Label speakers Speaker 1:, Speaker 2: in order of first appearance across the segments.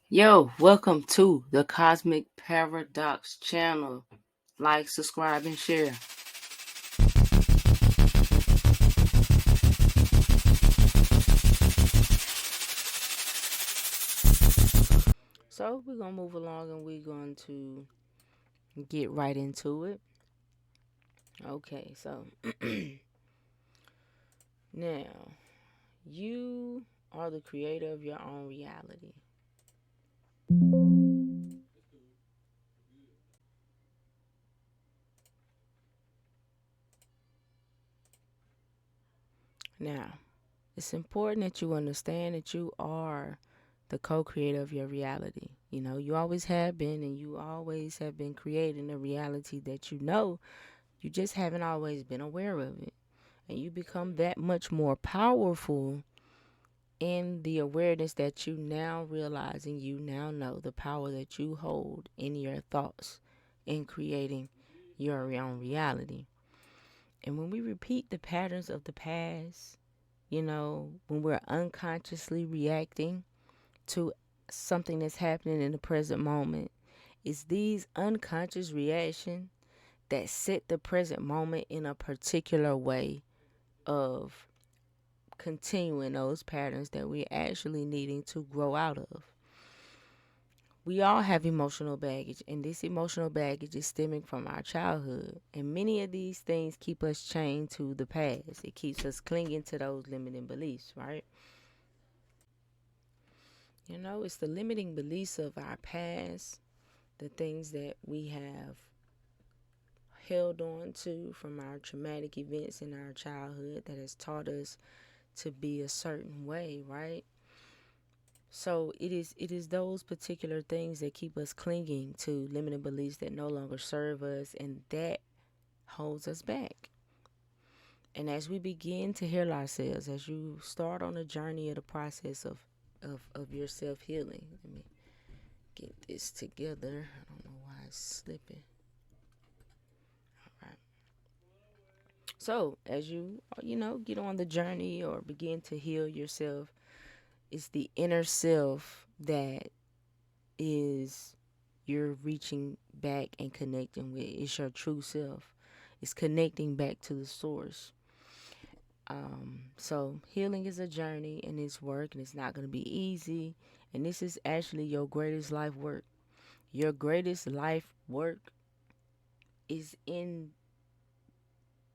Speaker 1: Yo, welcome to the Cosmic Paradox channel. Like, subscribe, and share. So, we're going to move along and we're going to get right into it. Okay, so now you are the creator of your own reality. Now, it's important that you understand that you are the co creator of your reality. You know, you always have been, and you always have been creating a reality that you know. You just haven't always been aware of it. And you become that much more powerful in the awareness that you now realize and you now know the power that you hold in your thoughts in creating your own reality. And when we repeat the patterns of the past, you know, when we're unconsciously reacting to something that's happening in the present moment, it's these unconscious reactions that set the present moment in a particular way of continuing those patterns that we're actually needing to grow out of. We all have emotional baggage, and this emotional baggage is stemming from our childhood. And many of these things keep us chained to the past. It keeps us clinging to those limiting beliefs, right? You know, it's the limiting beliefs of our past, the things that we have held on to from our traumatic events in our childhood that has taught us to be a certain way, right? So it is those particular things that keep us clinging to limited beliefs that no longer serve us, and that holds us back. And as we begin to heal ourselves, as you start on the journey of the process of your self healing, let me get this together. I don't know why it's slipping. All right. So as you get on the journey or begin to heal yourself, it's the inner self that is you're reaching back and connecting with. It's your true self. It's connecting back to the source. So healing is a journey and it's work, and it's not going to be easy. And this is actually your greatest life work. Your greatest life work is in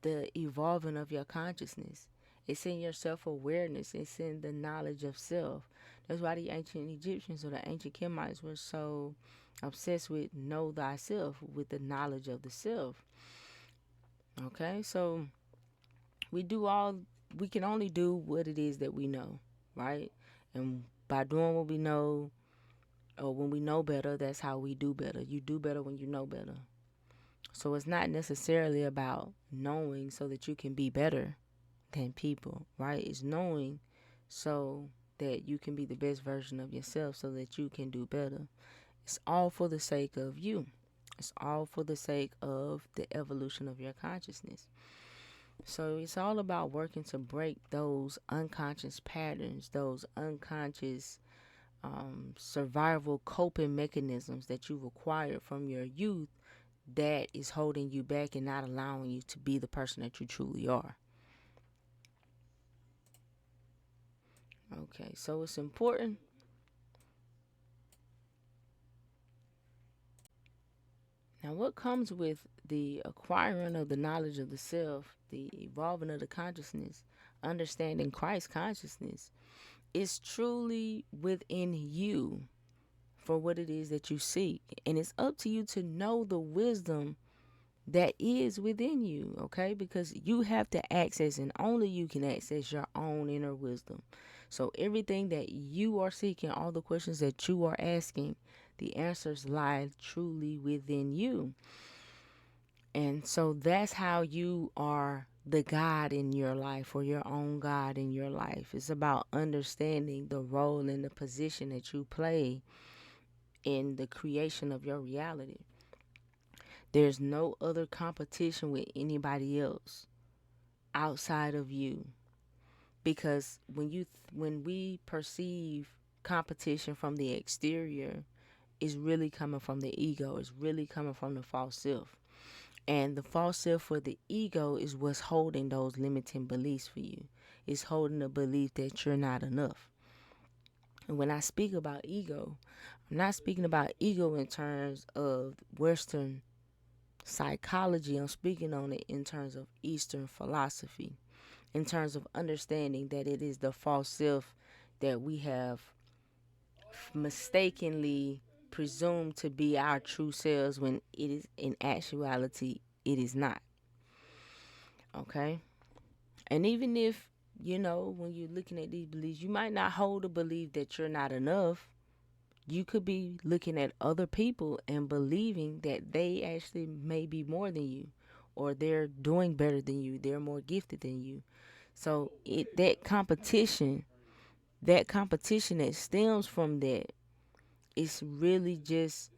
Speaker 1: the evolving of your consciousness. It's in your self awareness. It's in the knowledge of self. That's why the ancient Egyptians or the ancient Kemites were so obsessed with know thyself, with the knowledge of the self. Okay, so we do all we can only do what it is that we know, right? And by doing what we know, or when we know better, that's how we do better. You do better when you know better. So it's not necessarily about knowing so that you can be better than people, right? It's knowing so that you can be the best version of yourself so that you can do better. It's all for the sake of you. It's all for the sake of the evolution of your consciousness. So it's all about working to break those unconscious patterns, those unconscious survival coping mechanisms that you've acquired from your youth that is holding you back and not allowing you to be the person that you truly are. Okay, so it's important. Now, what comes with the acquiring of the knowledge of the self, the evolving of the consciousness, understanding Christ consciousness, is truly within you for what it is that you seek. And it's up to you to know the wisdom that is within you, okay? Because you have to access, and only you can access your own inner wisdom. So everything that you are seeking, all the questions that you are asking, the answers lie truly within you. And so that's how you are the God in your life, or your own God in your life. It's about understanding the role and the position that you play in the creation of your reality. There's no other competition with anybody else outside of you, because when we perceive competition from the exterior is really coming from the ego. It's really coming from the false self. And the false self for the ego is what's holding those limiting beliefs for you. It's holding the belief that you're not enough. And when I speak about ego, I'm not speaking about ego in terms of Western psychology. I'm speaking on it in terms of Eastern philosophy, in terms of understanding that it is the false self that we have mistakenly presumed to be our true selves when it is in actuality it is not. Okay? And even if, when you're looking at these beliefs, you might not hold a belief that you're not enough. You could be looking at other people and believing that they actually may be more than you, or they're doing better than you, they're more gifted than you. So that competition that stems from that, it's really just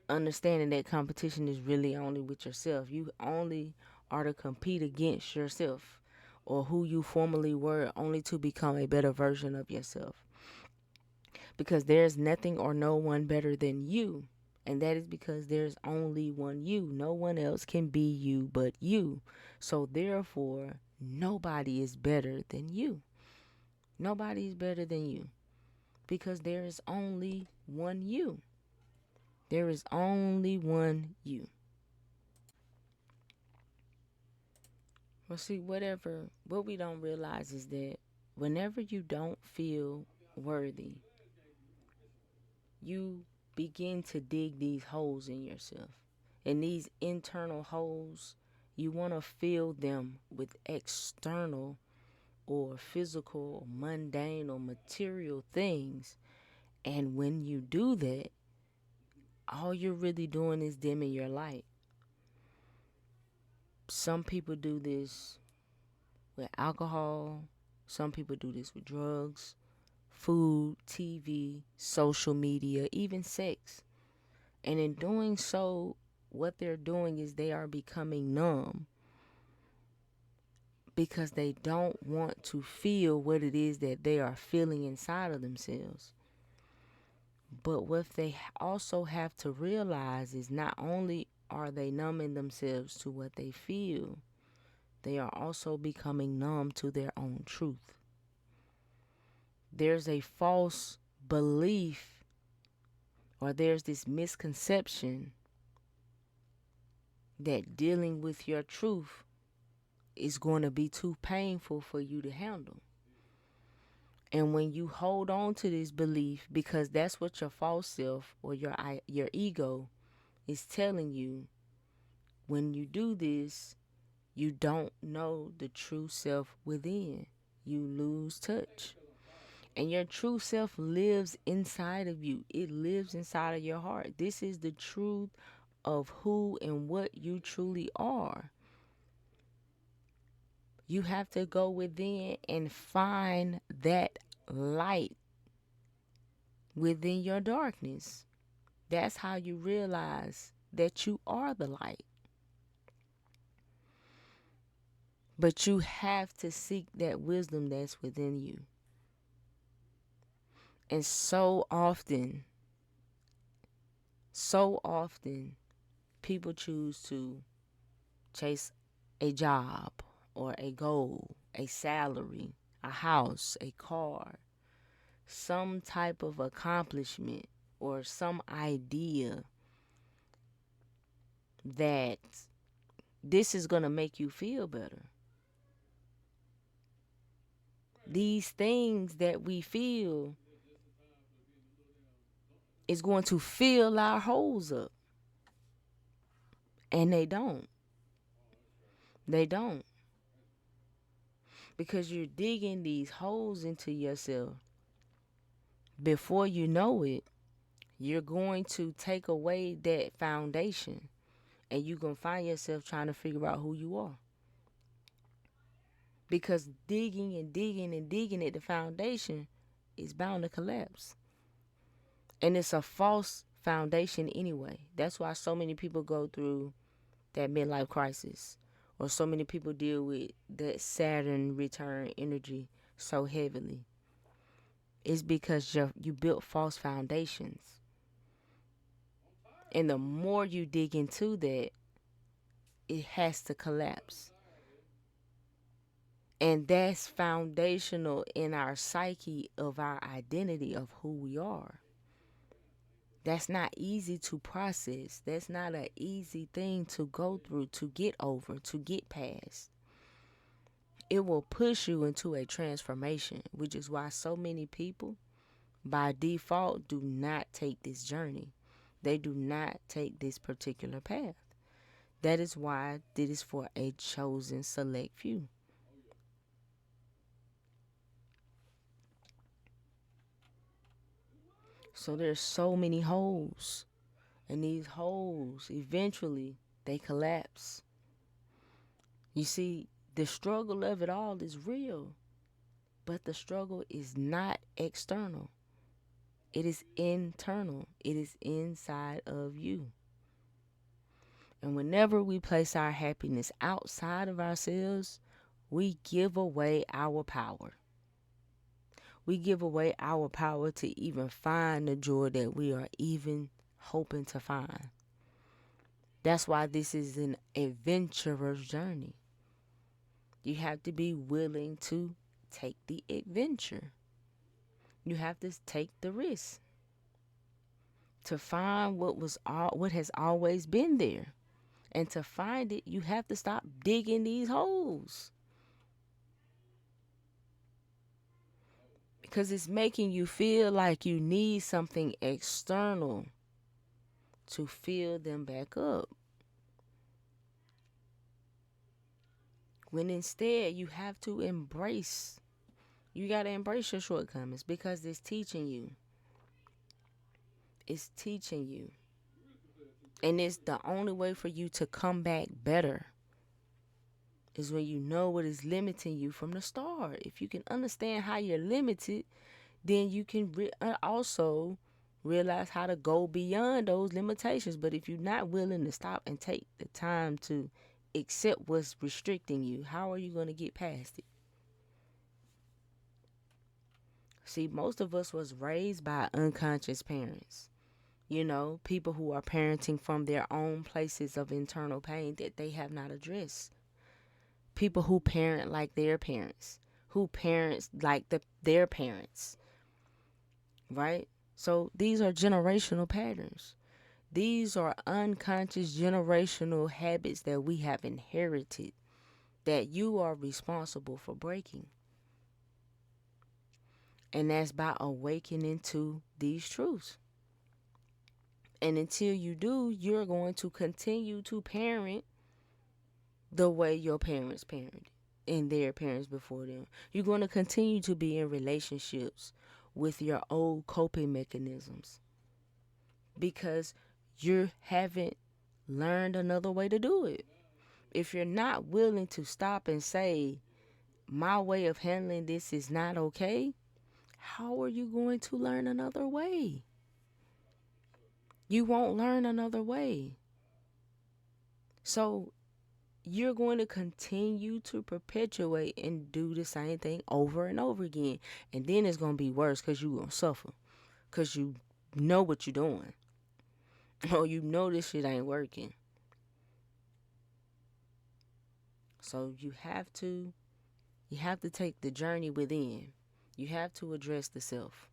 Speaker 1: understanding that competition is really only with yourself. You only are to compete against yourself or who you formerly were, only to become a better version of yourself. Because there's nothing or no one better than you. And that is because there's only one you. No one else can be you but you. So therefore, nobody is better than you. Nobody is better than you. Because there is only one you. There is only one you. Well, see, what we don't realize is that whenever you don't feel worthy, you begin to dig these holes in yourself. And these internal holes, you want to fill them with external or physical, or mundane, or material things. And when you do that, all you're really doing is dimming your light. Some people do this with alcohol. Some people do this with drugs, food, TV, social media, even sex. And in doing so, what they're doing is they are becoming numb because they don't want to feel what it is that they are feeling inside of themselves. But what they also have to realize is not only are they numbing themselves to what they feel, they are also becoming numb to their own truth. There's a false belief, or there's this misconception that dealing with your truth is going to be too painful for you to handle. And when you hold on to this belief, because that's what your false self or your ego is telling you, when you do this, you don't know the true self within. You lose touch. And your true self lives inside of you. It lives inside of your heart. This is the truth of who and what you truly are. You have to go within and find that light within your darkness. That's how you realize that you are the light. But you have to seek that wisdom that's within you. And so often, people choose to chase a job or a goal, a salary, a house, a car, some type of accomplishment or some idea that this is going to make you feel better. These things that we feel is going to fill our holes up. And they don't. They don't. Because you're digging these holes into yourself. Before you know it, you're going to take away that foundation. And you're going to find yourself trying to figure out who you are. Because digging and digging and digging at the foundation is bound to collapse. And it's a false foundation anyway. That's why so many people go through that midlife crisis. Or so many people deal with that Saturn return energy so heavily. It's because you built false foundations. And the more you dig into that, it has to collapse. And that's foundational in our psyche of our identity of who we are. That's not easy to process. That's not an easy thing to go through, to get over, to get past. It will push you into a transformation, which is why so many people, by default, do not take this journey. They do not take this particular path. That is why it is for a chosen select few. So there's so many holes, and these holes eventually they collapse. You see, the struggle of it all is real, but the struggle is not external. It is internal. It is inside of you. And whenever we place our happiness outside of ourselves, we give away our power. We give away our power to even find the joy that we are even hoping to find. That's why this is an adventurer's journey. You have to be willing to take the adventure. You have to take the risk to find what has always been there. And to find it, you have to stop digging these holes. Because it's making you feel like you need something external to fill them back up. When instead you have to you got to embrace your shortcomings because it's teaching you. It's teaching you. And it's the only way for you to come back better is when you know what is limiting you from the start. If you can understand how you're limited, then you can also realize how to go beyond those limitations. But if you're not willing to stop and take the time to accept what's restricting you, how are you going to get past it? See, most of us was raised by unconscious parents. You know, people who are parenting from their own places of internal pain that they have not addressed. People who parent like their parents, who parents like their parents, right? So these are generational patterns. These are unconscious generational habits that we have inherited that you are responsible for breaking. And that's by awakening to these truths. And until you do, you're going to continue to parent the way your parents parented and their parents before them. You're going to continue to be in relationships with your old coping mechanisms because you haven't learned another way to do it. If you're not willing to stop and say, my way of handling this is not okay, how are you going to learn another way? You won't learn another way. So you're going to continue to perpetuate and do the same thing over and over again. And then it's going to be worse because you're going to suffer. Because you know what you're doing. Or you know this shit ain't working. So you have to take the journey within. You have to address the self.